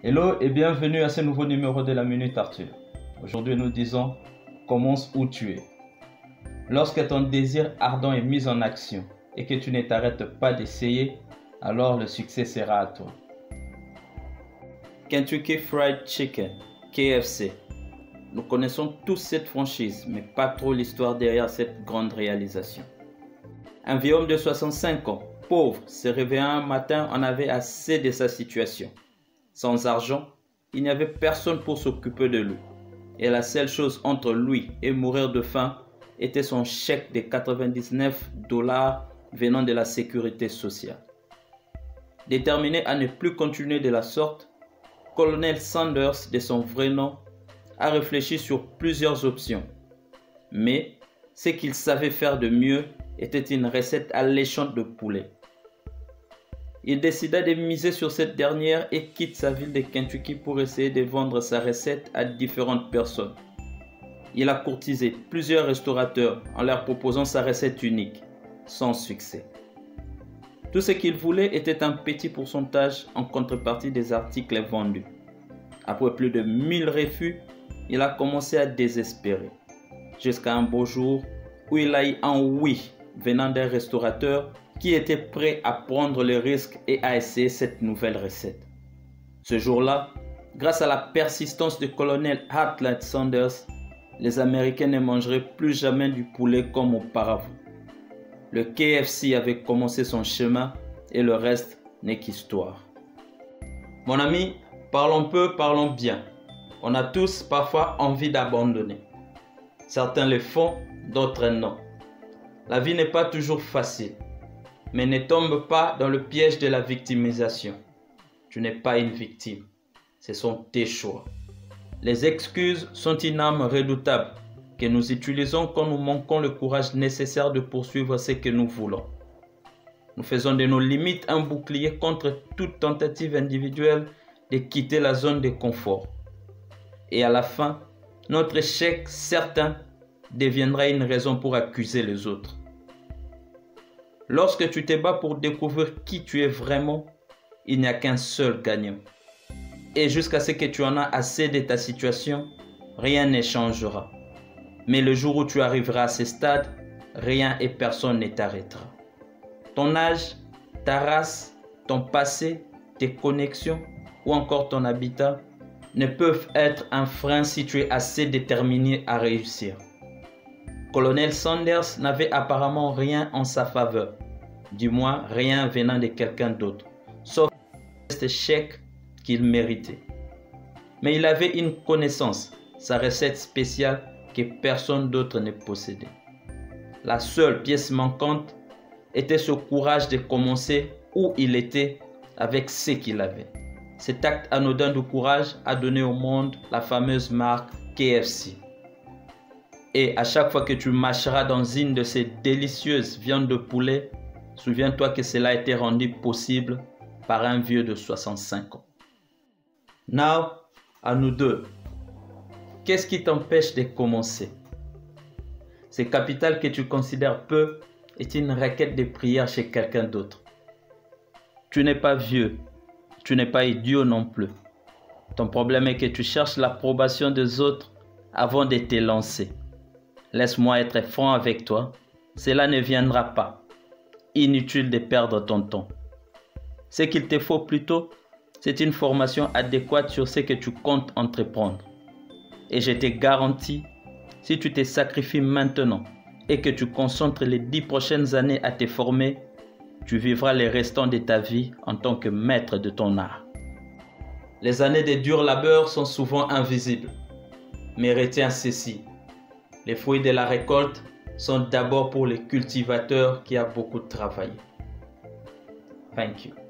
Hello et bienvenue à ce nouveau numéro de la Minute Arthur. Aujourd'hui nous disons commence où tu es. Lorsque ton désir ardent est mis en action et que tu ne t'arrêtes pas d'essayer, alors le succès sera à toi. Kentucky Fried Chicken, KFC. Nous connaissons tous cette franchise, mais pas trop l'histoire derrière cette grande réalisation. Un vieil homme de 65 ans, pauvre, se réveillant un matin, en avait assez de sa situation. Sans argent, il n'y avait personne pour s'occuper de lui. Et la seule chose entre lui et mourir de faim était son chèque de 99 $ venant de la sécurité sociale. Déterminé à ne plus continuer de la sorte, Colonel Sanders, de son vrai nom, a réfléchi sur plusieurs options. Mais ce qu'il savait faire de mieux était une recette alléchante de poulet. Il décida de miser sur cette dernière et quitte sa ville de Kentucky pour essayer de vendre sa recette à différentes personnes. Il a courtisé plusieurs restaurateurs en leur proposant sa recette unique, sans succès. Tout ce qu'il voulait était un petit pourcentage en contrepartie des articles vendus. Après plus de 1000 refus, il a commencé à désespérer. Jusqu'à un beau jour où il a eu un oui venant d'un restaurateur qui était prêt à prendre le risque et à essayer cette nouvelle recette. Ce jour-là, grâce à la persistance du colonel Hartland Sanders, les Américains ne mangeraient plus jamais du poulet comme auparavant. Le KFC avait commencé son chemin et le reste n'est qu'histoire. Mon ami, parlons peu, parlons bien. On a tous parfois envie d'abandonner. Certains le font, d'autres non. La vie n'est pas toujours facile. Mais ne tombe pas dans le piège de la victimisation. Tu n'es pas une victime. Ce sont tes choix. Les excuses sont une arme redoutable que nous utilisons quand nous manquons le courage nécessaire de poursuivre ce que nous voulons. Nous faisons de nos limites un bouclier contre toute tentative individuelle de quitter la zone de confort. Et à la fin, notre échec certain deviendra une raison pour accuser les autres. Lorsque tu te bats pour découvrir qui tu es vraiment, il n'y a qu'un seul gagnant. Et jusqu'à ce que tu en aies assez de ta situation, rien ne changera. Mais le jour où tu arriveras à ce stade, rien et personne ne t'arrêtera. Ton âge, ta race, ton passé, tes connexions ou encore ton habitat ne peuvent être un frein si tu es assez déterminé à réussir. Colonel Sanders n'avait apparemment rien en sa faveur, du moins rien venant de quelqu'un d'autre, sauf ce chèque qu'il méritait. Mais il avait une connaissance, sa recette spéciale que personne d'autre ne possédait. La seule pièce manquante était ce courage de commencer où il était avec ce qu'il avait. Cet acte anodin de courage a donné au monde la fameuse marque KFC. Et à chaque fois que tu marcheras dans une de ces délicieuses viandes de poulet, souviens-toi que cela a été rendu possible par un vieux de 65 ans. Now, à nous deux. Qu'est-ce qui t'empêche de commencer? Ce capital que tu considères peu est une requête de prière chez quelqu'un d'autre. Tu n'es pas vieux, tu n'es pas idiot non plus. Ton problème est que tu cherches l'approbation des autres avant de te lancer. Laisse-moi être franc avec toi, cela ne viendra pas. Inutile de perdre ton temps. Ce qu'il te faut plutôt, c'est une formation adéquate sur ce que tu comptes entreprendre. Et je te garantis, si tu te sacrifies maintenant et que tu concentres les 10 prochaines années à te former, tu vivras les restants de ta vie en tant que maître de ton art. Les années de dur labeur sont souvent invisibles. Mais retiens ceci. Les fruits de la récolte sont d'abord pour les cultivateurs qui ont beaucoup travaillé. Thank you.